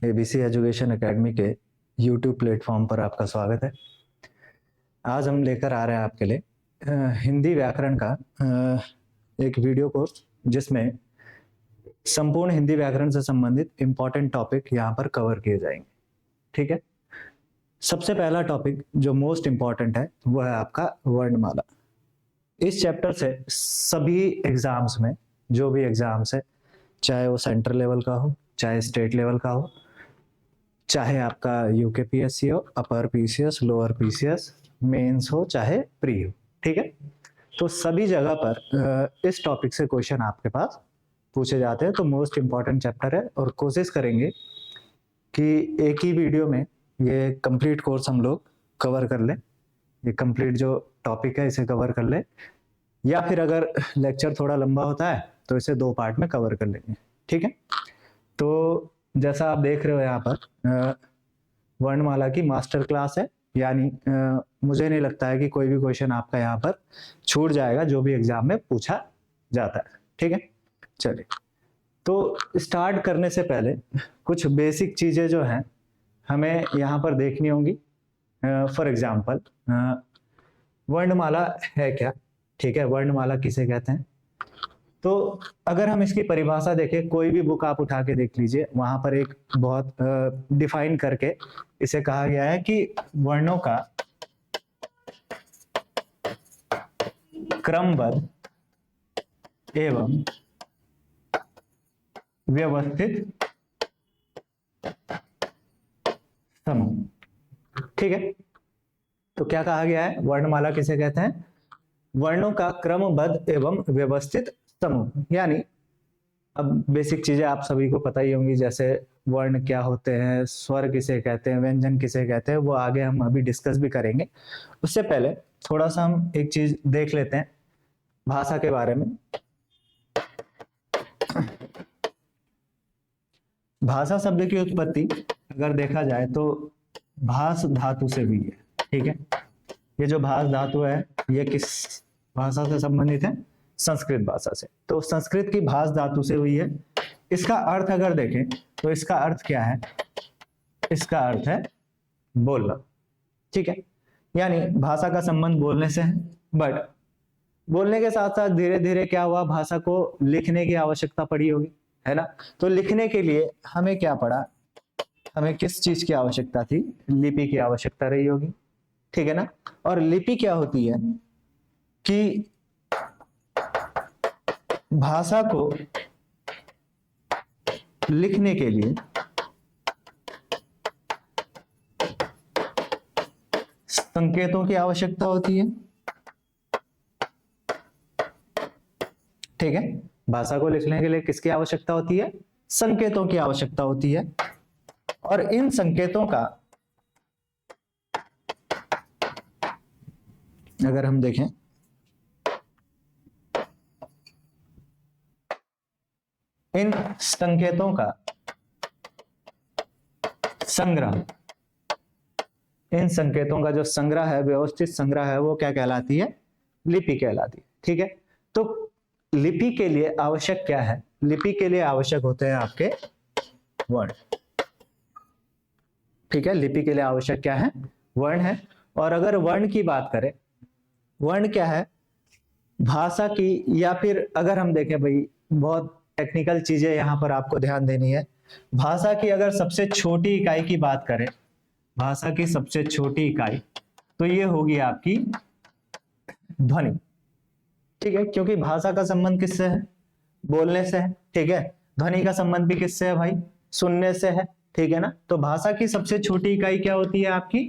ABC education academy के YouTube platform पर आपका स्वागत है। आज हम लेकर आ रहे हैं आपके लिए हिंदी व्याकरण का एक वीडियो कोर्स, जिसमें संपूर्ण हिंदी व्याकरण से संबंधित इंपॉर्टेंट टॉपिक यहाँ पर कवर किए जाएंगे। ठीक है, सबसे पहला टॉपिक जो मोस्ट इंपॉर्टेंट है वो है आपका वर्णमाला। इस चैप्टर से सभी एग्जाम्स में, जो भी एग्जाम्स है, चाहे वो सेंट्रल लेवल का हो, चाहे स्टेट लेवल का हो, चाहे आपका यूकेपीएससी हो, upper PCS, lower PCS, mains हो, चाहे प्री हो, ठीक है, तो सभी जगह पर इस टॉपिक से क्वेश्चन आपके पास पूछे जाते हैं। तो मोस्ट इंपॉर्टेंट चैप्टर है और कोशिश करेंगे कि एक ही वीडियो में ये कंप्लीट कोर्स हम लोग कवर कर लें। ये कंप्लीट जो टॉपिक है इसे कवर कर ले, या फिर अगर लेक्चर थोड़ा लंबा होता है तो इसे 2 पार्ट में कवर कर लेंगे। ठीक है, तो जैसा आप देख रहे हो यहाँ पर वर्णमाला की मास्टर क्लास है, यानी मुझे नहीं लगता है कि कोई भी क्वेश्चन आपका यहाँ पर छूट जाएगा जो भी एग्जाम में पूछा जाता है। ठीक है, चलिए, तो स्टार्ट करने से पहले कुछ बेसिक चीजें जो हैं हमें यहाँ पर देखनी होंगी। फॉर एग्जाम्पल, वर्णमाला है क्या? ठीक है, वर्णमाला किसे कहते हैं? तो अगर हम इसकी परिभाषा देखें, कोई भी बुक आप उठा के देख लीजिए, वहां पर एक बहुत डिफाइन करके इसे कहा गया है कि वर्णों का क्रमबद्ध एवं व्यवस्थित समूह। ठीक है, तो क्या कहा गया है? वर्णमाला किसे कहते हैं? वर्णों का क्रमबद्ध एवं व्यवस्थित समूह। यानी अब बेसिक चीजें आप सभी को पता ही होंगी, जैसे वर्ण क्या होते हैं, स्वर किसे कहते हैं, व्यंजन किसे कहते हैं, वो आगे हम अभी डिस्कस भी करेंगे। उससे पहले थोड़ा सा हम एक चीज देख लेते हैं भाषा के बारे में। भाषा शब्द की उत्पत्ति अगर देखा जाए तो भास धातु से हुई है। ठीक है, ये जो भास धातु है ये किस भाषा से संबंधित है? संस्कृत भाषा से। तो संस्कृत की भास धातु से हुई है। इसका अर्थ अगर देखें तो इसका अर्थ क्या है? इसका अर्थ है बोलना। ठीक है, यानी भाषा का संबंध बोलने से है, बट बोलने के साथ साथ धीरे धीरे क्या हुआ, भाषा को लिखने की आवश्यकता पड़ी होगी, है ना? तो लिखने के लिए हमें क्या पड़ा? हमें किस चीज की आवश्यकता थी? लिपि की आवश्यकता रही होगी। ठीक है ना? और लिपि क्या होती है कि भाषा को लिखने के लिए संकेतों की आवश्यकता होती है। ठीक है, भाषा को लिखने के लिए किसकी आवश्यकता होती है? संकेतों की आवश्यकता होती है। और इन संकेतों का अगर हम देखें, इन संकेतों का संग्रह, इन संकेतों का जो संग्रह है, व्यवस्थित संग्रह है, वो क्या कहलाती है? लिपि कहलाती है। ठीक है, तो लिपि के लिए आवश्यक क्या है? लिपि के लिए आवश्यक होते हैं आपके वर्ण। ठीक है, लिपि के लिए आवश्यक क्या है? वर्ण है। और अगर वर्ण की बात करें, वर्ण क्या है? भाषा की, या फिर अगर हम देखें, भाई बहुत टेक्निकल चीजें यहाँ पर आपको ध्यान देनी है। भाषा की अगर सबसे छोटी इकाई की बात करें, भाषा की सबसे छोटी इकाई तो ये होगी आपकी ध्वनि। ठीक है, क्योंकि भाषा का संबंध किससे है? बोलने से है। ठीक है, ध्वनि का संबंध भी किससे है भाई? सुनने से है। ठीक है ना? तो भाषा की सबसे छोटी इकाई क्या होती है? आपकी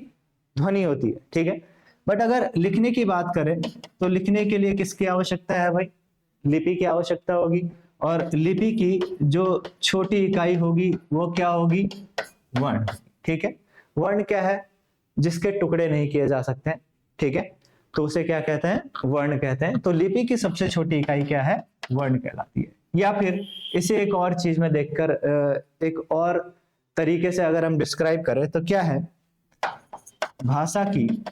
ध्वनि होती है। ठीक है, बट अगर लिखने की बात करें तो लिखने के लिए किसकी आवश्यकता है भाई? लिपि की आवश्यकता होगी। और लिपि की जो छोटी इकाई होगी वो क्या होगी? वर्ण। ठीक है, वर्ण क्या है? जिसके टुकड़े नहीं किए जा सकते। ठीक है, तो उसे क्या कहते हैं? वर्ण कहते हैं। तो लिपि की सबसे छोटी इकाई क्या है? वर्ण कहलाती है। या फिर इसे एक और चीज में देखकर एक और तरीके से अगर हम डिस्क्राइब करें तो क्या है भाषा की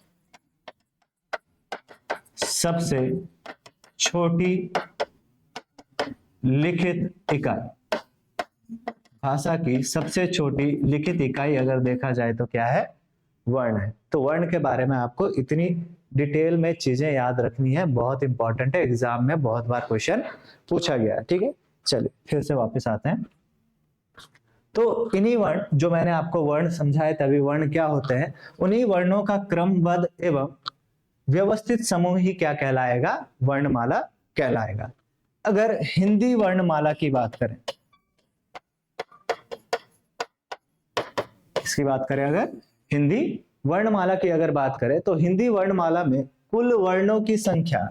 सबसे छोटी लिखित इकाई, भाषा की सबसे छोटी लिखित इकाई अगर देखा जाए तो क्या है, वर्ण है। तो वर्ण के बारे में आपको इतनी डिटेल में चीजें याद रखनी है, बहुत इंपॉर्टेंट है, एग्जाम में बहुत बार क्वेश्चन पूछा गया है। ठीक है, चलिए फिर से वापस आते हैं। तो इन्हीं वर्ण, जो मैंने आपको वर्ण समझाए तभी वर्ण क्या होते हैं, उन्हीं वर्णों का क्रमबद्ध एवं व्यवस्थित समूह ही क्या कहलाएगा, वर्णमाला कहलाएगा। अगर हिंदी वर्णमाला की बात करें, इसकी बात करें, अगर हिंदी वर्णमाला की अगर बात करें तो हिंदी वर्णमाला में कुल वर्णों की संख्या,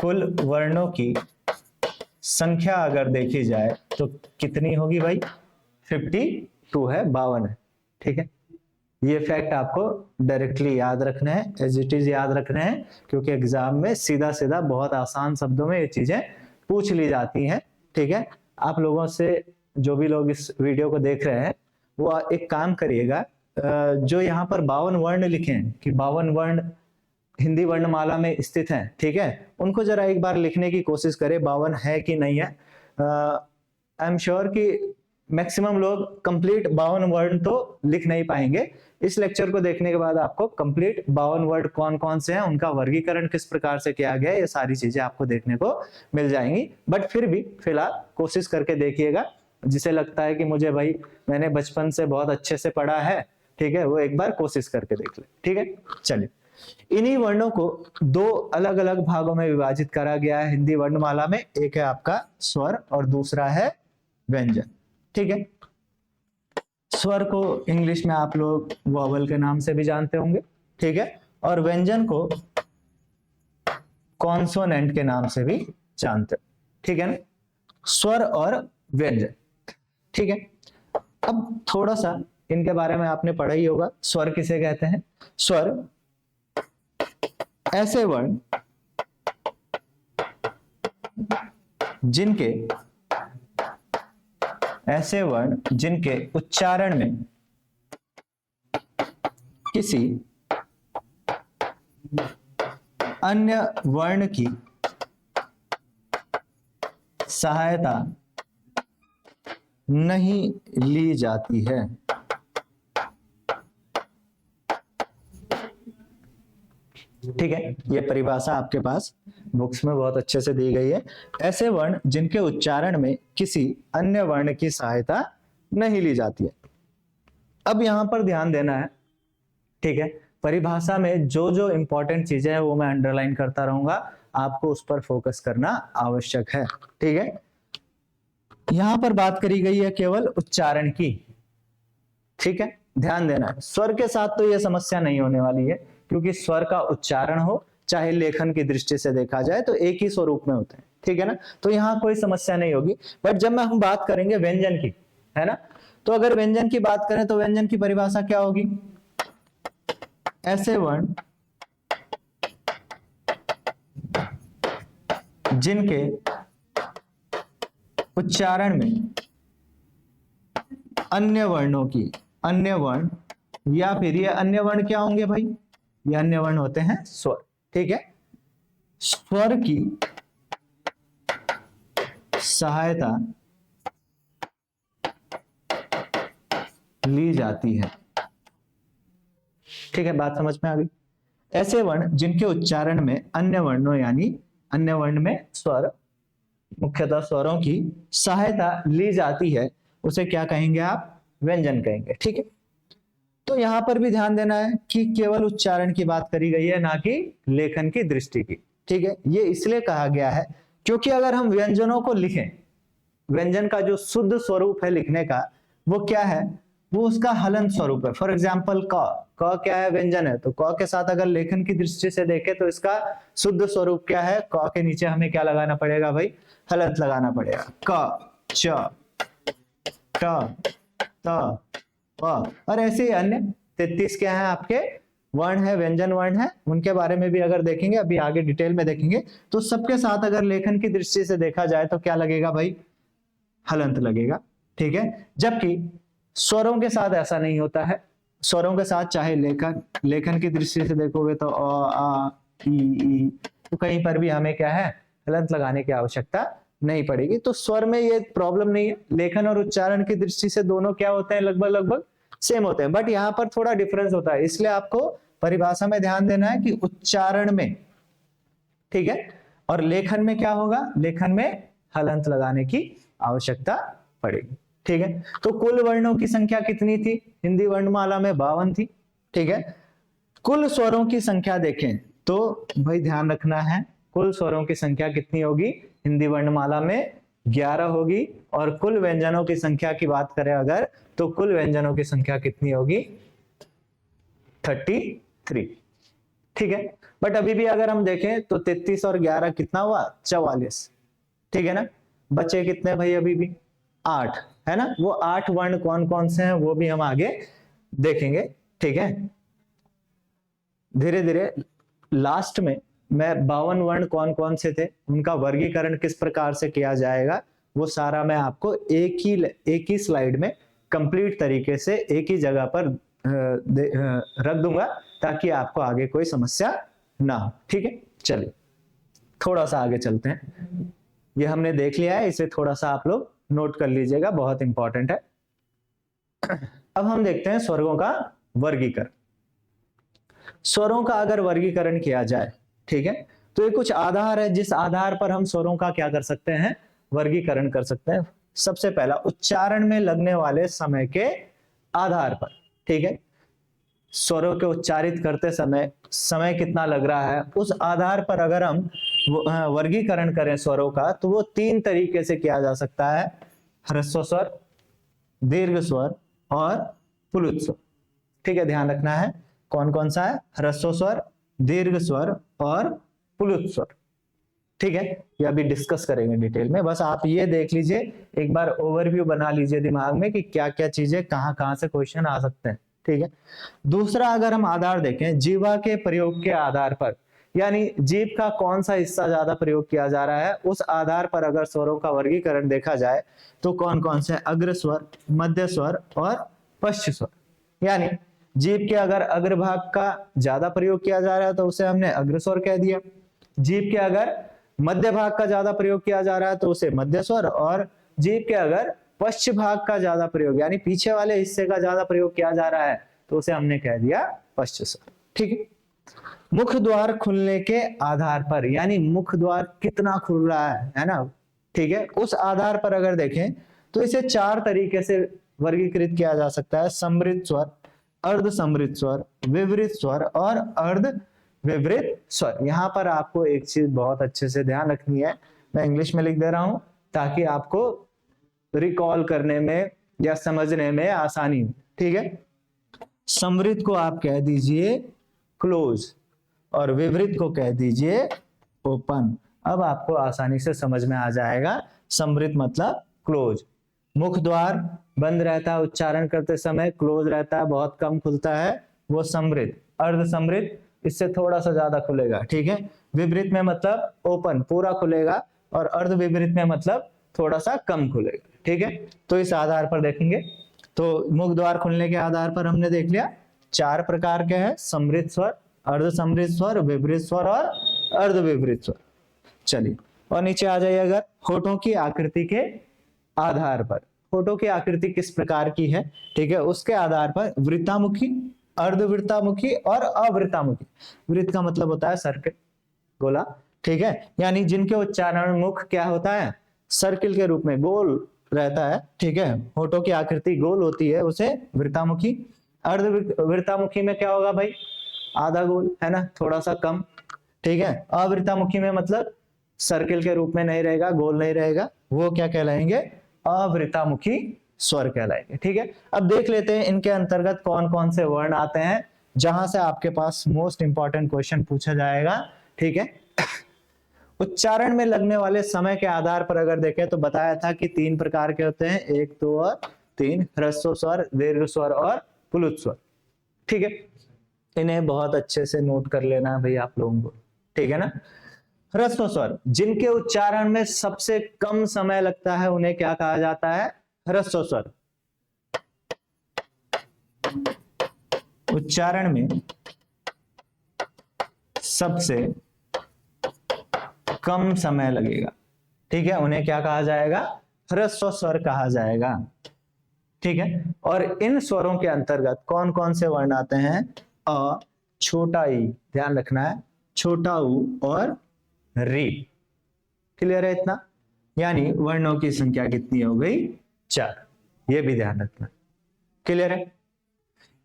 कुल वर्णों की संख्या अगर देखी जाए तो कितनी होगी भाई, 52 है, 52 है। ठीक है, ये फैक्ट आपको डायरेक्टली याद रखना है, एज इट इज याद रखना है, क्योंकि एग्जाम में सीधा सीधा बहुत आसान शब्दों में ये चीजें पूछ ली जाती हैं। ठीक है, आप लोगों से, जो भी लोग इस वीडियो को देख रहे हैं, वो एक काम करिएगा, जो यहाँ पर 52 वर्ण लिखे हैं कि 52 वर्ण हिंदी वर्णमाला में स्थित हैं, ठीक है, उनको जरा एक बार लिखने की कोशिश करें 52 है कि नहीं है। आई एम श्योर कि मैक्सिमम लोग कंप्लीट 52 वर्ड तो लिख नहीं पाएंगे। इस लेक्चर को देखने के बाद आपको कंप्लीट 52 वर्ड कौन कौन से हैं, उनका वर्गीकरण किस प्रकार से किया गया है, ये सारी चीजें आपको देखने को मिल जाएंगी। बट फिर भी फिलहाल कोशिश करके देखिएगा, जिसे लगता है कि मुझे भाई मैंने बचपन से बहुत अच्छे से पढ़ा है, ठीक है, वो एक बार कोशिश करके देख ले। ठीक है, चलिए, इन्हीं वर्णों को दो अलग अलग भागों में विभाजित करा गया है हिंदी वर्णमाला में। एक है आपका स्वर और दूसरा है व्यंजन। ठीक है, स्वर को इंग्लिश में आप लोग वॉवल के नाम से भी जानते होंगे, ठीक है, और व्यंजन को कॉन्सोनेंट के नाम से भी जानते हो। ठीक है ना, स्वर और व्यंजन। ठीक है, अब थोड़ा सा इनके बारे में आपने पढ़ा ही होगा। स्वर किसे कहते हैं? स्वर ऐसे वर्ण जिनके उच्चारण में किसी अन्य वर्ण की सहायता नहीं ली जाती है। ठीक है, ये परिभाषा आपके पास बुक्स में बहुत अच्छे से दी गई है। ऐसे वर्ण जिनके उच्चारण में किसी अन्य वर्ण की सहायता नहीं ली जाती है। अब यहां पर ध्यान देना है, ठीक है, परिभाषा में जो जो इंपॉर्टेंट चीजें हैं वो मैं अंडरलाइन करता रहूंगा, आपको उस पर फोकस करना आवश्यक है। ठीक है, यहां पर बात करी गई है केवल उच्चारण की। ठीक है, ध्यान देना है, स्वर के साथ तो यह समस्या नहीं होने वाली है, क्योंकि स्वर का उच्चारण हो चाहे लेखन की दृष्टि से देखा जाए तो एक ही स्वरूप में होते हैं। ठीक है ना, तो यहां कोई समस्या नहीं होगी। बट जब हम बात करेंगे व्यंजन की, है ना, तो अगर व्यंजन की बात करें तो व्यंजन की परिभाषा क्या होगी? ऐसे वर्ण जिनके उच्चारण में अन्य वर्ण या फिर ये अन्य वर्ण क्या होंगे भाई? ये अन्य वर्ण होते हैं स्वर। ठीक है, स्वर की सहायता ली जाती है। ठीक है, बात समझ में आ गई? ऐसे वर्ण जिनके उच्चारण में अन्य वर्णों, यानी अन्य वर्ण में स्वर, मुख्यतः स्वरों की सहायता ली जाती है, उसे क्या कहेंगे आप? व्यंजन कहेंगे। ठीक है, तो यहां पर भी ध्यान देना है कि केवल उच्चारण की बात करी गई है, ना कि लेखन की दृष्टि की। ठीक है, ये इसलिए कहा गया है क्योंकि अगर हम व्यंजनों को लिखें, व्यंजन का जो शुद्ध स्वरूप है लिखने का, वो क्या है? वो उसका हलंत स्वरूप है। फॉर एग्जाम्पल क क्या है? व्यंजन है। तो क के साथ अगर लेखन की दृष्टि से देखें तो इसका शुद्ध स्वरूप क्या है? क के नीचे हमें क्या लगाना पड़ेगा भाई? हलंत लगाना पड़ेगा। क, च, ट, त, प, और ऐसे ही अन्य 33 क्या है आपके वर्ण है, व्यंजन वर्ण है, उनके बारे में भी अगर देखेंगे, अभी आगे डिटेल में देखेंगे, तो सबके साथ अगर लेखन की दृष्टि से देखा जाए तो क्या लगेगा भाई? हलंत लगेगा। ठीक है, जबकि स्वरों के साथ ऐसा नहीं होता है। स्वरों के साथ चाहे लेखन की दृष्टि से देखोगे तो अ, आ, ई, तो कहीं पर भी हमें क्या है, हलंत लगाने की आवश्यकता नहीं पड़ेगी। तो स्वर में ये प्रॉब्लम नहीं है। लेखन और उच्चारण की दृष्टि से दोनों क्या होते हैं, लगभग लगभग सेम होते हैं, बट यहाँ पर थोड़ा डिफरेंस होता है। इसलिए आपको परिभाषा में ध्यान देना है कि उच्चारण में, ठीक है, और लेखन में क्या होगा, लेखन में हलंत लगाने की आवश्यकता पड़ेगी। ठीक है, तो कुल वर्णों की संख्या कितनी थी, हिंदी वर्णमाला में 52 थी। ठीक है, कुल स्वरों की संख्या देखें तो भाई ध्यान रखना है, कुल स्वरों की संख्या कितनी होगी, हिंदी वर्णमाला में 11 होगी। और कुल व्यंजनों की संख्या की बात करें अगर, तो कुल व्यंजनों की संख्या कितनी होगी, 33। ठीक है, बट अभी भी अगर हम देखें तो 33 और 11 कितना हुआ, 44। ठीक है ना, बचे कितने भाई, अभी भी 8 है ना। वो 8 वर्ण कौन कौन से हैं वो भी हम आगे देखेंगे। ठीक है, धीरे धीरे लास्ट में मैं 52 वर्ण कौन कौन से थे, उनका वर्गीकरण किस प्रकार से किया जाएगा, वो सारा मैं आपको एक ही स्लाइड में कंप्लीट तरीके से एक ही जगह पर रख दूंगा, ताकि आपको आगे कोई समस्या ना हो। ठीक है, चलिए थोड़ा सा आगे चलते हैं। ये हमने देख लिया है, इसे थोड़ा सा आप लोग नोट कर लीजिएगा, बहुत इंपॉर्टेंट है। अब हम देखते हैं स्वरों का वर्गीकरण। स्वरों का अगर वर्गीकरण किया जाए, ठीक है, तो ये कुछ आधार है जिस आधार पर हम स्वरों का क्या कर सकते हैं, वर्गीकरण कर सकते हैं। सबसे पहला, उच्चारण में लगने वाले समय के आधार पर। ठीक है, स्वरों के उच्चारित करते समय कितना लग रहा है, उस आधार पर अगर हम वर्गीकरण करें स्वरों का, तो वो 3 तरीके से किया जा सकता है, ह्रस्व स्वर, दीर्घ स्वर और प्लुत स्वर। ठीक है, ध्यान रखना है कौन कौन सा है, ह्रस्व स्वर, दीर्घ स्वर और प्लुत स्वर। ठीक है, ये अभी डिस्कस करेंगे डिटेल में, बस आप ये देख लीजिए, एक बार ओवरव्यू बना लीजिए दिमाग में कि क्या क्या चीजें कहां कहां से क्वेश्चन आ सकते हैं। ठीक है, दूसरा अगर हम आधार देखें, जीवा के प्रयोग के आधार पर, यानी जीभ का कौन सा हिस्सा ज्यादा प्रयोग किया जा रहा है, उस आधार पर अगर स्वरों का वर्गीकरण देखा जाए तो कौन कौन से, अग्र स्वर, मध्य स्वर और पश्च स्वर। यानी जीभ के अगर अग्रभाग का ज्यादा प्रयोग किया जा रहा है तो उसे हमने अग्र स्वर कह दिया। जीभ के अगर मध्य भाग का ज्यादा प्रयोग किया जा रहा है तो उसे मध्य स्वर, और जीभ के अगर पश्च भाग का ज्यादा प्रयोग, यानी पीछे वाले हिस्से का ज्यादा प्रयोग किया जा रहा है तो उसे हमने कह दिया पश्च स्वर। ठीक है, मुख द्वार खुलने के आधार पर, यानी मुख द्वार कितना खुल रहा है ना, ठीक है, उस आधार पर अगर देखें तो इसे 4 तरीके से वर्गीकृत किया जा सकता है, समृद्ध स्वर, अर्ध समृद्ध स्वर, विवृत स्वर और अर्ध विवृत स्वर। यहां पर आपको एक चीज बहुत अच्छे से ध्यान रखनी है, मैं इंग्लिश में लिख दे रहा हूं ताकि आपको रिकॉल करने में या समझने में आसानी हो। ठीक है, समृद्ध को आप कह दीजिए क्लोज और विवृत को कह दीजिए ओपन। अब आपको आसानी से समझ में आ जाएगा, समृद्ध मतलब क्लोज, मुख द्वार बंद रहता है उच्चारण करते समय, क्लोज रहता है, बहुत कम खुलता है, वो समृद्ध। अर्ध समृद्ध इससे थोड़ा सा ज्यादा खुलेगा। ठीक है, विवृत में मतलब ओपन पूरा खुलेगा, और अर्ध विवृत में मतलब थोड़ा सा कम खुलेगा। ठीक है, तो इस आधार पर देखेंगे, तो मुख द्वार खुलने के आधार पर हमने देख लिया 4 प्रकार के हैं, समृद्ध स्वर, अर्ध समृद्ध स्वर, विवृत स्वर और अर्ध विवृत स्वर। चलिए और नीचे आ जाइए, अगर होठों की आकृति के आधार पर, होठों की आकृति किस प्रकार की है, ठीक है, उसके आधार पर वृत्तामुखी, अर्धवृत्तामुखी और अवृत्तामुखी। वृत्त का मतलब होता है सर्किल, गोला। ठीक है, यानी जिनके उच्चारण मुख क्या होता है, सर्किल के रूप में गोल रहता है। ठीक है, होठों की आकृति गोल होती है, उसे वृत्तामुखी। अर्धवृत्तामुखी में क्या होगा भाई, आधा गोल है ना, थोड़ा सा कम। ठीक है, अवृत्तामुखी में मतलब सर्किल के रूप में नहीं रहेगा, गोल नहीं रहेगा, वो क्या कहलाएंगे, अवृत्तामुखी स्वर कहलाएंगे। ठीक है, अब देख लेते हैं इनके अंतर्गत कौन कौन से वर्ण आते हैं, जहां से आपके पास मोस्ट इंपॉर्टेंट क्वेश्चन पूछा जाएगा। ठीक है, उच्चारण में लगने वाले समय के आधार पर अगर देखें तो बताया था कि 3 प्रकार के होते हैं, 1, 2 और 3, ह्रस्व स्वर, दीर्घ स्वर और प्लुत स्वर। ठीक है, इन्हें बहुत अच्छे से नोट कर लेना है भाई आप लोगों को। ठीक है ना, ह्रस्व स्वर जिनके उच्चारण में सबसे कम समय लगता है उन्हें क्या कहा जाता है, ह्रस्व स्वर। उच्चारण में सबसे कम समय लगेगा, ठीक है, उन्हें क्या कहा जाएगा? ह्रस्व स्वर कहा जाएगा, ठीक है। और इन स्वरों के अंतर्गत कौन कौन से वर्ण आते हैं? अ, छोटा ई, ध्यान रखना है, छोटा ऊ और री। क्लियर है इतना? यानी वर्णों की संख्या कितनी हो गई? 4, ये भी ध्यान रखना। क्लियर है?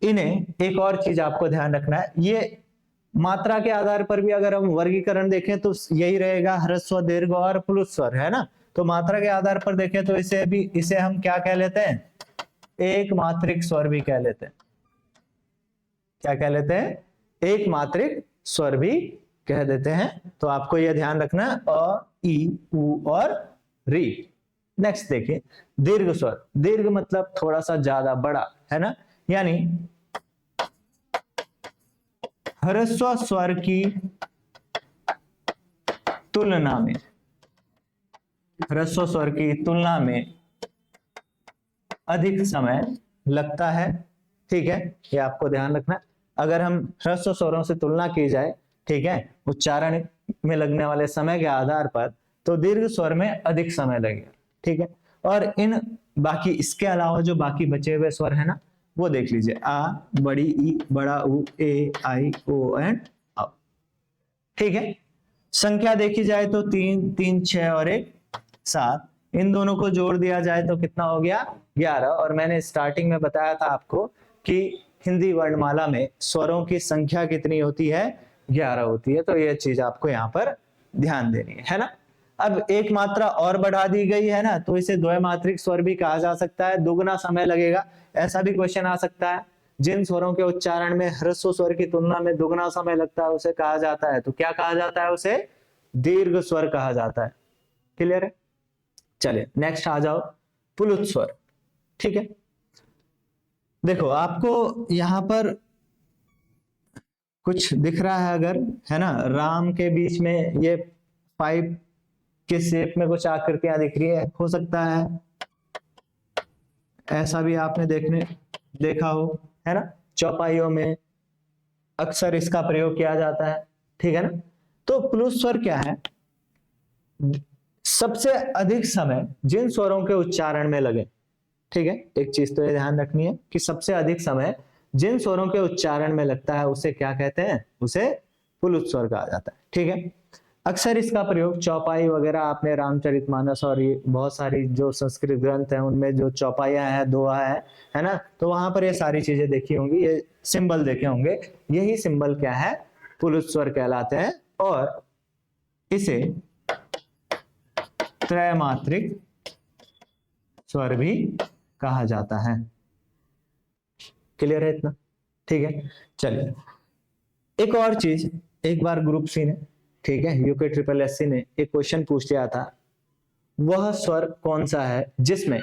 इन्हें एक और चीज आपको ध्यान रखना है, ये मात्रा के आधार पर भी अगर हम वर्गीकरण देखें तो यही रहेगा, ह्रस्व, दीर्घ और प्लुत स्वर, है ना। तो मात्रा के आधार पर देखें तो इसे हम क्या कह लेते हैं? एक मात्रिक स्वर भी कह लेते हैं। क्या कह लेते हैं? एक मात्रिक स्वर भी कह देते हैं। तो आपको यह ध्यान रखना, अ, ई, उ और री। नेक्स्ट देखिए, दीर्घ स्वर। दीर्घ मतलब थोड़ा सा ज्यादा बड़ा, है ना। यानी ह्रस्व स्वर की तुलना में, ह्रस्व स्वर की तुलना में अधिक समय लगता है, ठीक है, ये आपको ध्यान रखना। अगर हम ह्रस्व स्वरों से तुलना की जाए, ठीक है, उच्चारण में लगने वाले समय के आधार पर, तो दीर्घ स्वर में अधिक समय लगेगा, ठीक है। और इन बाकी, इसके अलावा जो बाकी बचे हुए स्वर है ना, वो देख लीजिए, आ, बड़ी ई, बड़ा उ, ए, आई, ओ एंड औ, ठीक है। संख्या देखी जाए तो 3, 3, 6 और 1, 7। इन दोनों को जोड़ दिया जाए तो कितना हो गया? 11। और मैंने स्टार्टिंग में बताया था आपको कि हिंदी वर्णमाला में स्वरों की संख्या कितनी होती है? 11 होती है। तो यह चीज आपको यहाँ पर ध्यान देनी है ना। अब एक मात्रा और बढ़ा दी गई है ना, तो इसे द्वैमात्रिक स्वर भी कहा जा सकता है। दुगना समय लगेगा, ऐसा भी क्वेश्चन आ सकता है। जिन स्वरों के उच्चारण में ह्रस्व स्वर की तुलना में दुगना समय लगता है उसे कहा जाता है, तो क्या कहा जाता है? उसे दीर्घ स्वर कहा जाता है। क्लियर है? चलिए नेक्स्ट आ जाओ, प्लुत स्वर, ठीक है। देखो आपको यहां पर कुछ दिख रहा है अगर, है ना, राम के बीच में ये 5 के शेप में कुछ आकृतियां दिख रही है, हो सकता है ऐसा भी आपने देखा हो, है ना। चौपाइयों में अक्सर इसका प्रयोग किया जाता है, ठीक है ना। तो प्लुत स्वर क्या है? सबसे अधिक समय जिन स्वरों के उच्चारण में लगे, ठीक है। एक चीज तो ये ध्यान रखनी है कि सबसे अधिक समय जिन स्वरों के उच्चारण में लगता है उसे क्या कहते हैं? उसे प्लुत स्वर कहा जाता है, ठीक है। अक्सर इसका प्रयोग चौपाई वगैरह, आपने रामचरितमानस और ये बहुत सारी जो संस्कृत ग्रंथ हैं उनमें जो चौपाइयां हैं, दोहा है ना, तो वहां पर ये सारी चीजें देखी होंगी, ये सिंबल देखे होंगे। यही सिंबल क्या है? प्लुत स्वर कहलाते हैं। और इसे त्रैमात्रिक स्वर भी कहा जाता है। क्लियर है इतना? ठीक है। चलिए एक और चीज, एक बार ग्रुप सी ने, ठीक है, यूके ट्रिपल एससी ने एक क्वेश्चन पूछ लिया था, वह स्वर कौन सा है जिसमें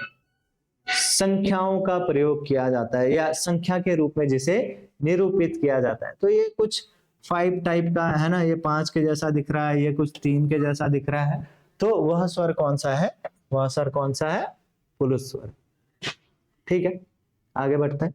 संख्याओं का प्रयोग किया जाता है या संख्या के रूप में जिसे निरूपित किया जाता है। तो ये कुछ 5 टाइप का है ना, ये 5 के जैसा दिख रहा है, ये कुछ 3 के जैसा दिख रहा है। तो वह स्वर कौन सा है? वह स्वर कौन सा है? प्लुत स्वर। ठीक है, आगे बढ़ते हैं।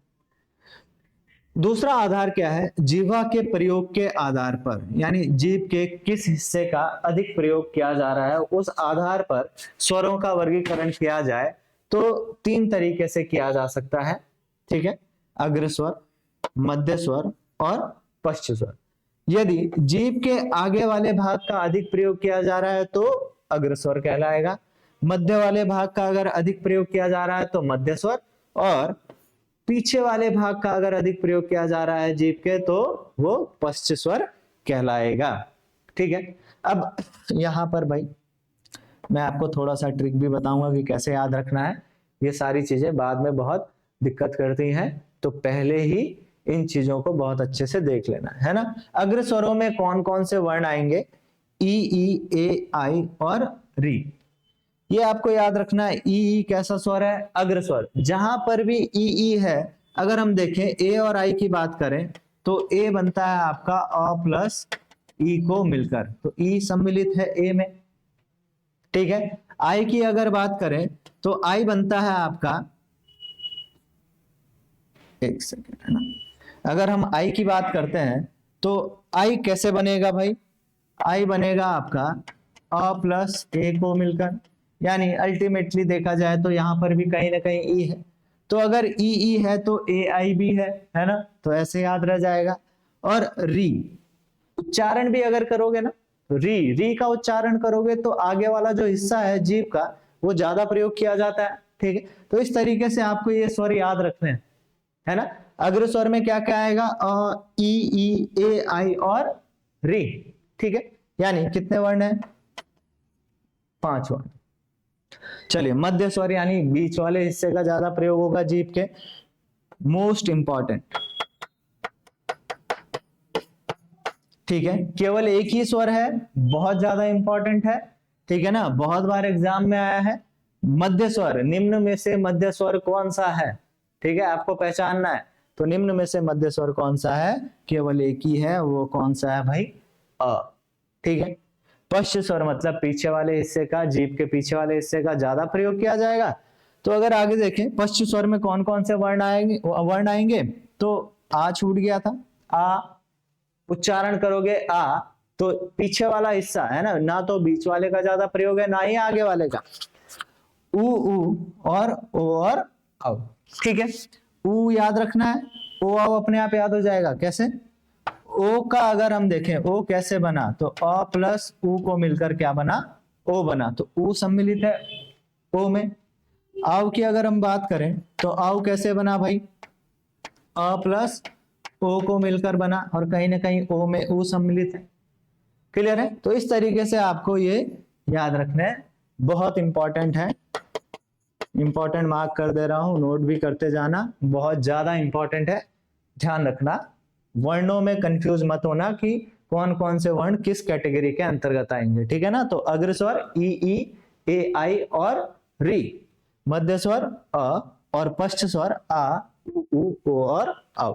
दूसरा आधार क्या है? जिह्वा के प्रयोग के आधार पर, यानी जीभ के किस हिस्से का अधिक प्रयोग किया जा रहा है, उस आधार पर स्वरों का वर्गीकरण किया जाए तो 3 तरीके से किया जा सकता है, ठीक है। अग्र स्वर, मध्य स्वर और पश्च स्वर। यदि जीभ के आगे वाले भाग का अधिक प्रयोग किया जा रहा है तो अग्र स्वर कहलाएगा। मध्य वाले भाग का अगर अधिक प्रयोग किया जा रहा है तो मध्य स्वर, और पीछे वाले भाग का अगर अधिक प्रयोग किया जा रहा है जीभ के तो वो पश्च स्वर कहलाएगा। ठीक है। अब यहां पर भाई मैं आपको थोड़ा सा ट्रिक भी बताऊंगा कि कैसे याद रखना है। ये सारी चीजें बाद में बहुत दिक्कत करती हैं, तो पहले ही इन चीजों को बहुत अच्छे से देख लेना है ना। अग्र स्वरों में कौन कौन से वर्ण आएंगे? ई, ए, आई और री। ये आपको याद रखना है। ई कैसा स्वर है? अग्र स्वर। जहां पर भी ई है, अगर हम देखें ए और आई की बात करें तो ए बनता है आपका अ प्लस ई को मिलकर, तो ई सम्मिलित है ए में, ठीक है। आई की अगर बात करें तो आई बनता है आपका, एक सेकेंड है ना, अगर हम आई की बात करते हैं तो आई कैसे बनेगा भाई? आई बनेगा आपका अ प्लस ए को मिलकर, यानी अल्टीमेटली देखा जाए तो यहाँ पर भी कहीं ना कहीं ई है, तो अगर ई ई है तो ए आई भी है ना, तो ऐसे याद रह जाएगा। और री उच्चारण भी अगर करोगे ना, री री का उच्चारण करोगे तो आगे वाला जो हिस्सा है जीभ का वो ज्यादा प्रयोग किया जाता है, ठीक है। तो इस तरीके से आपको ये स्वर याद रखने हैं, है ना। अग्र स्वर में क्या क्या आएगा? अ, ई, ए, आई और री, ठीक है। यानी कितने वर्ण हैं? 5 वर्ण। चलिए, मध्य स्वर यानी बीच वाले हिस्से का ज्यादा प्रयोग होगा जीभ के, मोस्ट इंपॉर्टेंट, ठीक है। केवल एक ही स्वर है, बहुत ज्यादा इंपॉर्टेंट है, ठीक है ना, बहुत बार एग्जाम में आया है। मध्य स्वर, निम्न में से मध्य स्वर कौन सा है, ठीक है, आपको पहचानना है। तो निम्न में से मध्य स्वर कौन सा है? केवल एक ही है, वो कौन सा है भाई? अ, ठीक है। पश्च स्वर मतलब पीछे वाले हिस्से का, जीभ के पीछे वाले हिस्से का ज्यादा प्रयोग किया जाएगा। तो अगर आगे देखें पश्च स्वर में कौन कौन से वर्ण आएंगे, तो आ छूट गया था, आ उच्चारण करोगे आ, तो पीछे वाला हिस्सा है ना, ना तो बीच वाले का ज्यादा प्रयोग है ना ही आगे वाले का। उ और ओ और औ, ठीक है। उ याद रखना है, ओ औ अपने आप याद हो जाएगा। कैसे? ओ का अगर हम देखें ओ कैसे बना, तो अ प्लस उ को मिलकर क्या बना? ओ बना, तो उ सम्मिलित है ओ में। आव की अगर हम बात करें तो आव कैसे बना भाई? अ प्लस ओ को मिलकर बना, और कहीं ना कहीं ओ में उ सम्मिलित है। क्लियर है? तो इस तरीके से आपको ये याद रखना है, बहुत इंपॉर्टेंट है। इंपॉर्टेंट मार्क कर दे रहा हूं, नोट भी करते जाना, बहुत ज्यादा इंपॉर्टेंट है, ध्यान रखना। वर्णों में कंफ्यूज मत होना कि कौन कौन से वर्ण किस कैटेगरी के अंतर्गत आएंगे, ठीक है ना। तो अग्र स्वर ई, ए, आई और री, मध्य स्वर अ, और पश्च स्वर आ, उ, ओ और औ,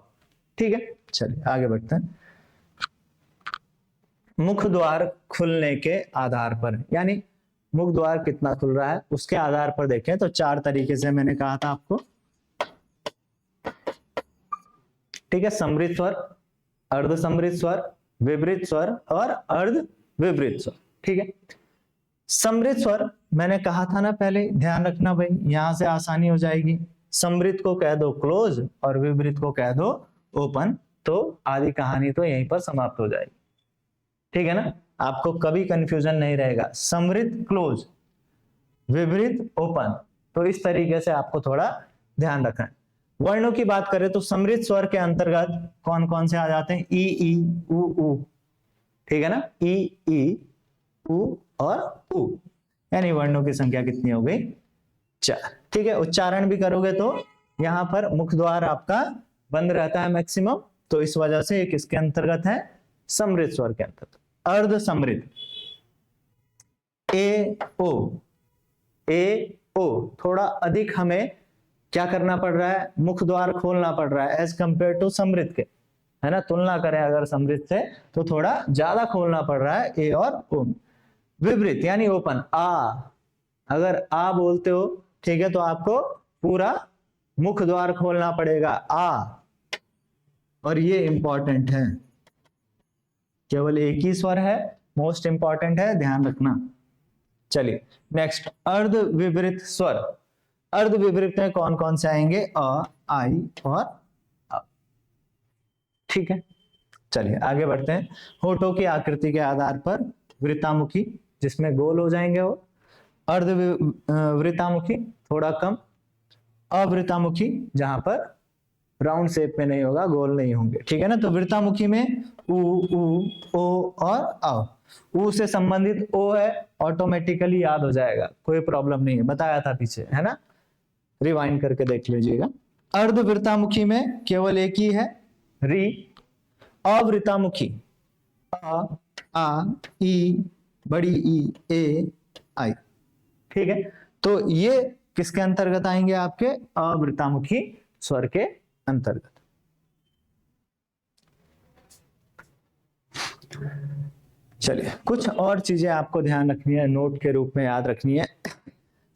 ठीक है। चलिए आगे बढ़ते हैं। मुख द्वार खुलने के आधार पर, यानी मुख द्वार कितना खुल रहा है उसके आधार पर देखें तो 4 तरीके से मैंने कहा था आपको, ठीक है। समृद्ध स्वर, अर्ध समृद्ध स्वर, विवृत स्वर और अर्ध विवृत स्वर, ठीक है। समृद्ध स्वर मैंने कहा था ना पहले, ध्यान रखना भाई, यहां से आसानी हो जाएगी। समृद्ध को कह दो क्लोज और विवृत को कह दो ओपन, तो आधी कहानी तो यहीं पर समाप्त हो जाएगी, ठीक है ना। आपको कभी कंफ्यूजन नहीं रहेगा, समृद्ध क्लोज, विपरीत ओपन, तो इस तरीके से आपको थोड़ा ध्यान रखना है। वर्णों की बात करें तो समृद्ध स्वर के अंतर्गत कौन कौन से आ जाते हैं? ई, उ, ठीक है ना, ई, उ और उ, यानी वर्णों की संख्या कितनी हो गई? 4, ठीक है। उच्चारण भी करोगे तो यहां पर मुख द्वार आपका बंद रहता है मैक्सिमम, तो इस वजह से एक इसके अंतर्गत है, समृद्ध स्वर के अंतर्गत। अर्ध समृद्ध, ए ओ, थोड़ा अधिक हमें क्या करना पड़ रहा है? मुख द्वार खोलना पड़ रहा है एज कंपेयर टू समृद्ध के, है ना। तुलना करें अगर समृद्ध से तो थोड़ा ज्यादा खोलना पड़ रहा है ए और ओ। विपरीत यानी ओपन, आ, अगर आ बोलते हो, ठीक है, तो आपको पूरा मुख द्वार खोलना पड़ेगा, आ, और ये इंपॉर्टेंट है, केवल एक ही स्वर है, मोस्ट इंपॉर्टेंट है, ध्यान रखना। चलिए नेक्स्ट, अर्ध विपरीत स्वर। अर्ध विपरीत में कौन कौन से आएंगे? अ, आई और अ, ठीक है। चलिए आगे बढ़ते हैं। होठों की आकृति के आधार पर वृत्तामुखी, जिसमें गोल हो जाएंगे वो, अर्ध वृत्तामुखी थोड़ा कम, अवृत्तामुखी जहां पर राउंड शेप में नहीं होगा, गोल नहीं होंगे, ठीक है ना। तो वृत्तामुखी में उ, ओ और औ, उ से संबंधित ओ है, ऑटोमेटिकली याद हो जाएगा, कोई प्रॉब्लम नहीं है, बताया था पीछे, है ना, रिवाइंड करके देख लीजिएगा। अर्धवृत्तामुखी में केवल एक ही है, री। अवृत्तामुखी अ, आ, ई, बड़ी ई, ए, आई, ठीक है। तो ये किसके अंतर्गत आएंगे? आपके अवृत्तामुखी स्वर के अंतर्गत। चलिए कुछ और चीजें आपको ध्यान रखनी है, नोट के रूप में याद रखनी है।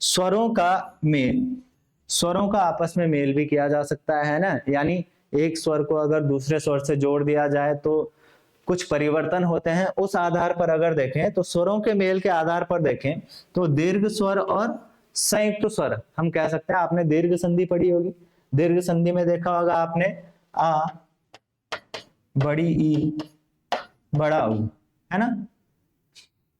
स्वरों का मेल, स्वरों का आपस में मेल भी किया जा सकता है ना, यानी एक स्वर को अगर दूसरे स्वर से जोड़ दिया जाए तो कुछ परिवर्तन होते हैं। उस आधार पर अगर देखें तो स्वरों के मेल के आधार पर देखें तो दीर्घ स्वर और संयुक्त स्वर हम कह सकते हैं। आपने दीर्घ संधि पढ़ी होगी, दीर्घ संधि में देखा होगा आपने आ, बड़ी ई, बड़ा ऊ, है ना।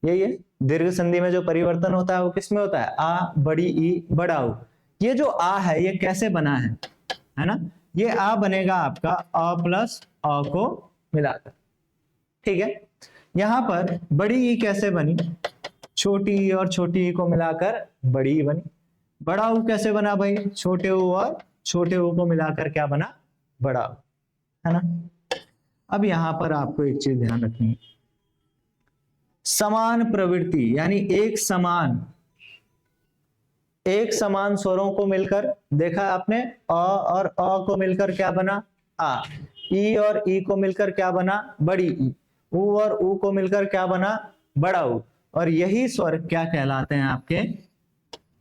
यही है दीर्घ संधि में जो परिवर्तन होता है वो किसमें होता है, आ, बड़ी ई, बड़ा ऊ। ये जो आ है ये कैसे बना है ना, ये आ बनेगा आपका अ प्लस अ को मिलाकर, ठीक है। यहां पर बड़ी ई कैसे बनी, छोटी ई और छोटी ई को मिलाकर बड़ी ई बनी। बड़ा ऊ कैसे बना भाई, छोटे ऊ और छोटे ऊ को मिलाकर क्या बना, बड़ा ऊ, है ना। अब यहां पर आपको एक चीज ध्यान रखनी है, समान प्रवृत्ति यानी एक समान स्वरों को मिलकर देखा आपने, अ और अ को मिलकर क्या बना, आ। ई और ई को मिलकर क्या बना, बड़ी ई। ऊ और ऊ को मिलकर क्या बना, बड़ा ऊ। और यही स्वर क्या कहलाते हैं आपके,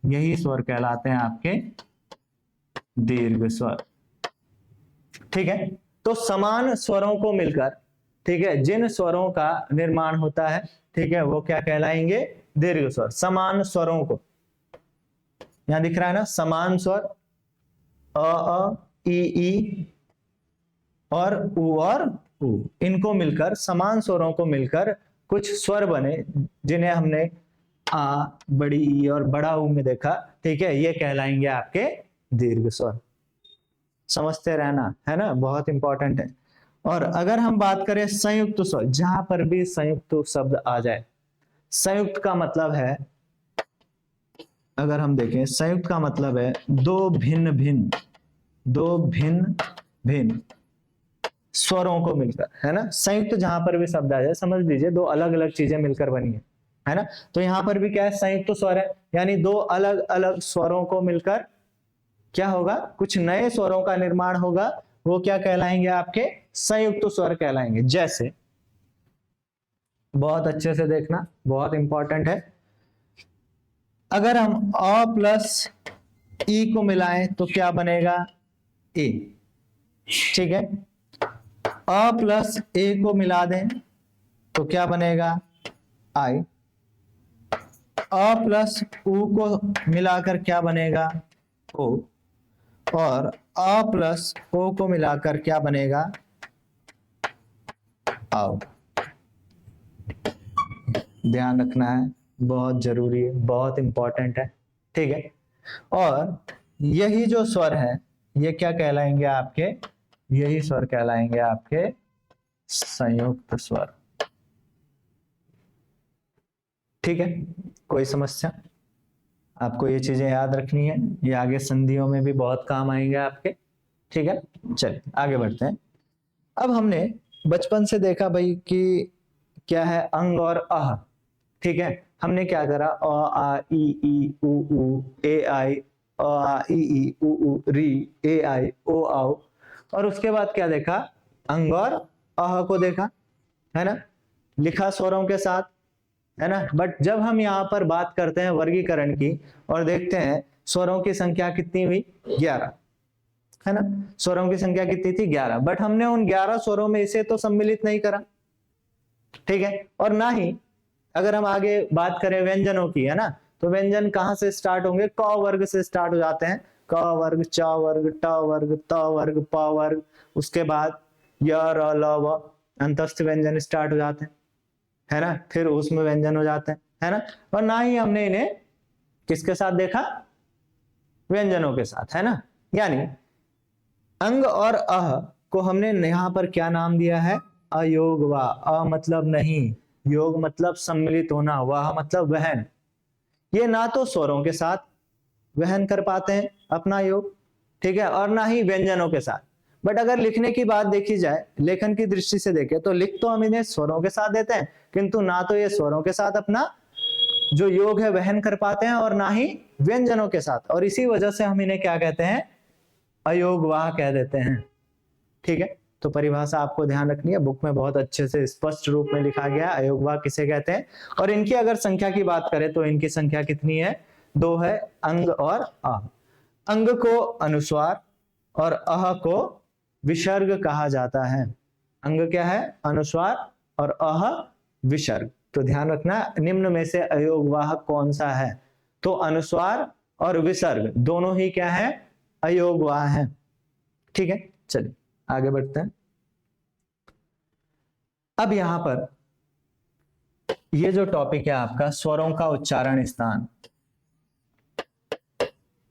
यही स्वर कहलाते हैं आपके दीर्घ स्वर, ठीक है। तो समान स्वरों को मिलकर, ठीक है, जिन स्वरों का निर्माण होता है, ठीक है, वो क्या कहलाएंगे, दीर्घ स्वर। समान स्वरों को, यहां दिख रहा है ना, समान स्वर अ, ई और ऊ, इनको मिलकर, समान स्वरों को मिलकर कुछ स्वर बने जिन्हें हमने आ, बड़ी ई और बड़ा ऊ में देखा, ठीक है, ये कहलाएंगे आपके दीर्घ स्वर। समझते रहना, है ना, बहुत इंपॉर्टेंट है। और अगर हम बात करें संयुक्त स्वर, जहां पर भी संयुक्त शब्द आ जाए, संयुक्त का मतलब है, अगर हम देखें संयुक्त का मतलब है दो भिन्न भिन्न स्वरों को मिलकर, है ना। संयुक्त जहां पर भी शब्द आ जाए समझ लीजिए दो अलग अलग चीजें मिलकर बनी है ना। तो यहां पर भी क्या है, संयुक्त स्वर है, यानी दो अलग अलग स्वरों को मिलकर क्या होगा, कुछ नए स्वरों का निर्माण होगा, वो क्या कहलाएंगे, आपके संयुक्त स्वर कहलाएंगे। जैसे, बहुत अच्छे से देखना, बहुत इंपॉर्टेंट है, अगर हम अ प्लस ई को मिलाएं तो क्या बनेगा, ए, ठीक है। अ प्लस ए को मिला दें तो क्या बनेगा, आई। अ प्लस ऊ को मिलाकर क्या बनेगा, ओ। और अ प्लस ओ को मिलाकर क्या बनेगा, आओ। ध्यान रखना है, बहुत जरूरी है, बहुत इंपॉर्टेंट है, ठीक है। और यही जो स्वर है ये क्या कहलाएंगे आपके, यही स्वर कहलाएंगे आपके संयुक्त स्वर, ठीक है। कोई समस्या, आपको ये चीजें याद रखनी है, ये आगे संधियों में भी बहुत काम आएंगे आपके, ठीक है। चलिए आगे बढ़ते हैं। अब हमने बचपन से देखा भाई कि क्या है, अंग और अह, ठीक है। हमने क्या करा, अ आ ई उ ए आई, अ आ ई उ री, ए आई ओ आओ। और उसके बाद क्या देखा, अंग और अह को देखा, है ना, लिखा स्वरों के साथ, है ना। बट जब हम यहाँ पर बात करते हैं वर्गीकरण की और देखते हैं स्वरों की संख्या कितनी हुई, 11, है ना। स्वरों की संख्या कितनी थी, 11। बट हमने उन 11 स्वरों में इसे तो सम्मिलित नहीं करा, ठीक है। और ना ही अगर हम आगे बात करें व्यंजनों की, है ना, तो व्यंजन कहां से स्टार्ट होंगे, क वर्ग से स्टार्ट हो जाते हैं, क वर्ग, च वर्ग, ट वर्ग, त वर्ग, प वर्ग, उसके बाद य र ल व अंतस्थ व्यंजन स्टार्ट हो जाते हैं, है ना। फिर उसमें व्यंजन हो जाते हैं, है ना। और ना ही हमने इन्हें किसके साथ देखा, व्यंजनों के साथ, है ना। यानी अंग और अह को हमने यहां पर क्या नाम दिया है, अयोगवा। अ मतलब नहीं, योग मतलब सम्मिलित होना, वाह मतलब वहन। ये ना तो स्वरों के साथ वहन कर पाते हैं अपना योग, ठीक है, और ना ही व्यंजनों के साथ। बट अगर लिखने की बात देखी जाए, लेखन की दृष्टि से देखें तो लिख तो हम इन्हें स्वरों के साथ देते हैं, किंतु ना तो ये स्वरों के साथ अपना जो योग है वहन कर पाते हैं और ना ही व्यंजनों के साथ। और इसी वजह से हम इन्हें क्या कहते हैं, अयोगवाह कह देते हैं, ठीक है। तो परिभाषा आपको ध्यान रखनी है, बुक में बहुत अच्छे से स्पष्ट रूप में लिखा गया है अयोगवाह किसे कहते हैं। और इनकी अगर संख्या की बात करें तो इनकी संख्या कितनी है, 2 है, अंग और अह। अंग को अनुस्वार और अह को विसर्ग कहा जाता है। अंग क्या है? अनुस्वार और अह विसर्ग। तो ध्यान रखना, निम्न में से अयोगवाहक कौन सा है? तो अनुस्वार और विसर्ग दोनों ही क्या है? अयोगवाह है। ठीक है, चलिए आगे बढ़ते हैं। अब यहां पर ये जो टॉपिक है आपका स्वरों का उच्चारण स्थान,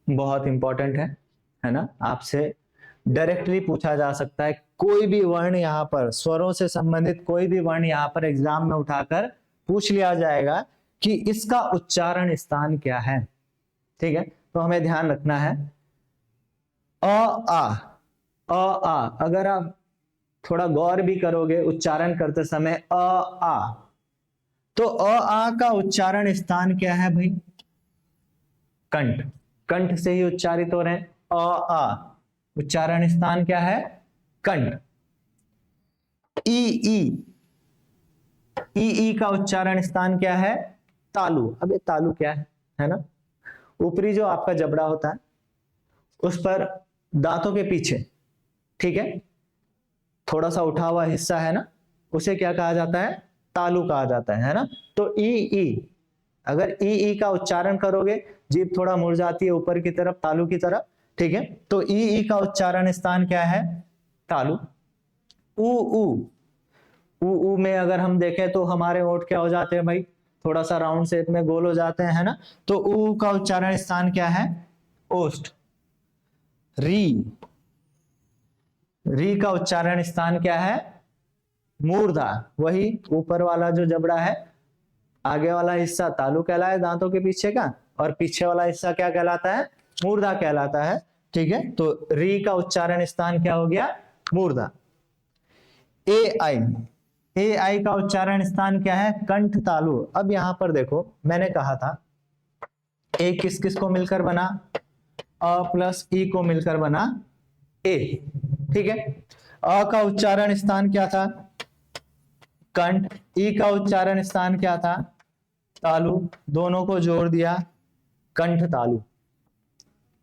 बहुत इंपॉर्टेंट है ना? आपसे डायरेक्टली पूछा जा सकता है कोई भी वर्ण, यहाँ पर स्वरों से संबंधित कोई भी वर्ण यहाँ पर एग्जाम में उठाकर पूछ लिया जाएगा कि इसका उच्चारण स्थान क्या है। ठीक है, तो हमें ध्यान रखना है आ। अगर आप थोड़ा गौर भी करोगे उच्चारण करते समय आ, तो आ का उच्चारण स्थान क्या है भाई? कंठ। कंठ से ही उच्चारित हो रहे हैं। आ उच्चारण स्थान क्या है? कंठ। ई का उच्चारण स्थान क्या है? तालु। अब ये तालु क्या है ना? ऊपरी जो आपका जबड़ा होता है उस पर दांतों के पीछे, ठीक है, थोड़ा सा उठा हुआ हिस्सा है ना, उसे क्या कहा जाता है? तालु कहा जाता है ना? तो ई अगर ई का उच्चारण करोगे, जीभ थोड़ा मुड़ जाती है ऊपर की तरफ, तालु की तरफ। ठीक है, तो ई का उच्चारण स्थान क्या है? तालु। ऊ में अगर हम देखें तो हमारे होंठ क्या हो जाते हैं भाई? थोड़ा सा राउंड शेप में गोल हो जाते हैं, है ना? तो ऊ का उच्चारण स्थान क्या है? ओष्ठ। री का उच्चारण स्थान क्या है? मूर्धा। वही ऊपर वाला जो जबड़ा है, आगे वाला हिस्सा तालु कहलाए दांतों के पीछे का, और पीछे वाला हिस्सा क्या कहलाता है? मूर्धा कहलाता है। ठीक है, तो री का उच्चारण स्थान क्या हो गया? मूर्धा। ए आई का उच्चारण स्थान क्या है? कंठ तालु। अब यहां पर देखो, मैंने कहा था ए किस किस को मिलकर बना? अ प्लस ई को मिलकर बना ए। ठीक है, अ का उच्चारण स्थान क्या था? कंठ। ई का उच्चारण स्थान क्या था? तालु। दोनों को जोड़ दिया, कंठ तालु।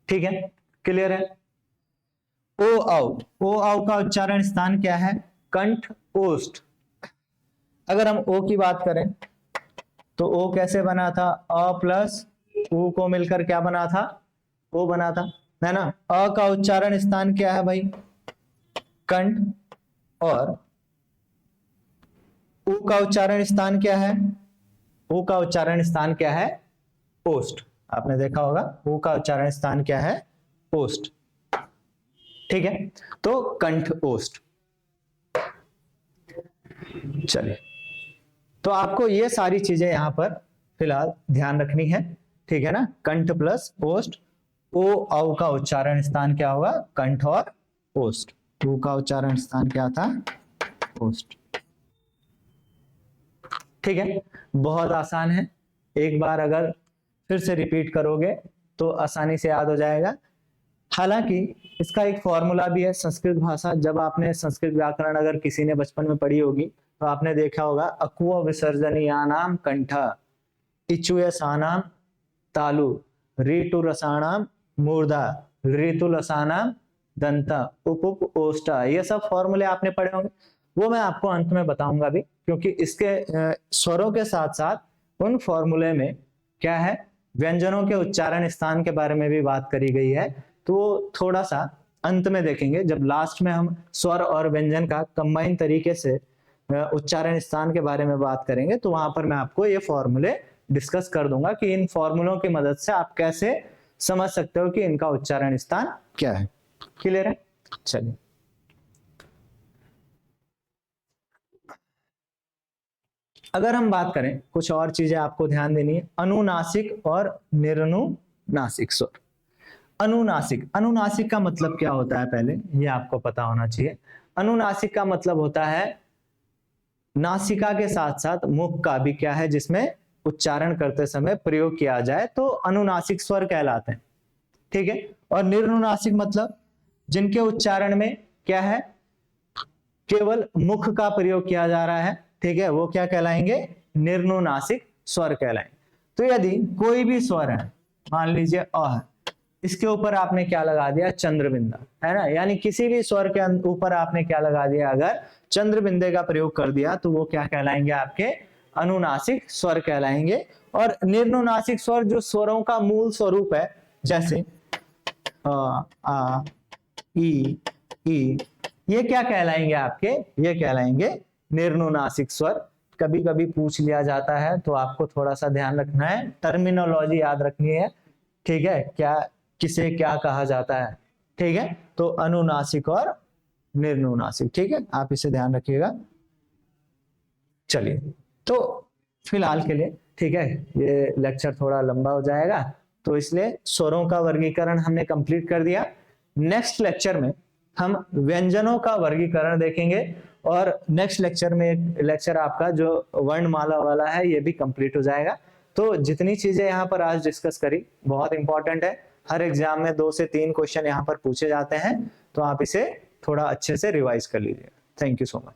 ठीक है, क्लियर है? ओ औ का उच्चारण स्थान क्या है? कंठ ओष्ठ। अगर हम ओ की बात करें तो ओ कैसे बना था? अ प्लस ऊ को मिलकर क्या बना था? ओ बना था, है ना? अ का उच्चारण स्थान क्या है भाई? कंठ। और ऊ का उच्चारण स्थान क्या है? ऊ का उच्चारण स्थान क्या है? ओष्ठ। आपने देखा होगा ऊ का उच्चारण स्थान क्या है? ओष्ठ। ठीक है, तो कंठ ओष्ठ। चलिए, तो आपको ये सारी चीजें यहां पर फिलहाल ध्यान रखनी है। ठीक है ना? कंठ प्लस ओष्ठ। ओ औ का उच्चारण स्थान क्या होगा? कंठ और ओष्ठ। ऊ का उच्चारण स्थान क्या था? ओष्ठ। ठीक है, बहुत आसान है। एक बार अगर फिर से रिपीट करोगे तो आसानी से याद हो जाएगा। हालांकि इसका एक फॉर्मूला भी है संस्कृत भाषा। जब आपने संस्कृत व्याकरण अगर किसी ने बचपन में पढ़ी होगी तो आपने देखा होगा अकुव विसर्जनीयानाम कंठ, इचुयसानाम तालु, ऋतु रसाणाम मूर्धा, ऋतु लसानाम दंत, उप ओष्ठ। ये सब फॉर्मूले आपने पढ़े होंगे, वो मैं आपको अंत में बताऊंगा भी, क्योंकि इसके स्वरों के साथ साथ उन फॉर्मूले में क्या है, व्यंजनों के उच्चारण स्थान के बारे में भी बात करी गई है। तो थोड़ा सा अंत में देखेंगे, जब लास्ट में हम स्वर और व्यंजन का कंबाइन तरीके से उच्चारण स्थान के बारे में बात करेंगे, तो वहां पर मैं आपको ये फॉर्मूले डिस्कस कर दूंगा कि इन फॉर्मूलों की मदद से आप कैसे समझ सकते हो कि इनका उच्चारण स्थान क्या है। क्लियर है? चलिए, अगर हम बात करें, कुछ और चीजें आपको ध्यान देनी है। अनुनासिक और निर्नुनासिक स्वर। अनुनासिक का मतलब क्या होता है, पहले ये आपको पता होना चाहिए। अनुनासिक का मतलब होता है नासिका के साथ साथ मुख का भी क्या है, जिसमें उच्चारण करते समय प्रयोग किया जाए, तो अनुनासिक स्वर कहलाते हैं। ठीक है, और निर्नुनासिक मतलब जिनके उच्चारण में क्या है, केवल मुख का प्रयोग किया जा रहा है। ठीक है, वो क्या कहलाएंगे? निर्नुनासिक स्वर कहलाएंगे। तो यदि कोई भी स्वर है, मान लीजिए अ, इसके ऊपर आपने क्या लगा दिया, चंद्रबिंदा, है ना। यानी किसी भी स्वर के ऊपर आपने क्या लगा दिया, अगर चंद्रबिंदे का प्रयोग कर दिया तो वो क्या कहलाएंगे, आपके अनुनासिक स्वर कहलाएंगे। और निरनुनासिक स्वर जो स्वरों का मूल स्वरूप है, जैसे आ ई ये क्या कहलाएंगे आपके, ये कहलाएंगे निर्नुनासिक स्वर। कभी कभी पूछ लिया जाता है तो आपको थोड़ा सा ध्यान रखना है, टर्मिनोलॉजी याद रखनी है, ठीक है, क्या किसे क्या कहा जाता है, ठीक है। तो अनुनासिक और निर्नुनासिक, ठीक है, आप इसे ध्यान रखिएगा। चलिए, तो फिलहाल के लिए, ठीक है, ये लेक्चर थोड़ा लंबा हो जाएगा, तो इसलिए स्वरों का वर्गीकरण हमने कंप्लीट कर दिया। नेक्स्ट लेक्चर में हम व्यंजनों का वर्गीकरण देखेंगे, और नेक्स्ट लेक्चर में एक लेक्चर आपका जो वर्णमाला वाला है ये भी कंप्लीट हो जाएगा। तो जितनी चीजें यहाँ पर आज डिस्कस करी बहुत इंपॉर्टेंट है, हर एग्जाम में 2 से 3 क्वेश्चन यहाँ पर पूछे जाते हैं, तो आप इसे थोड़ा अच्छे से रिवाइज कर लीजिए। Thank you so much.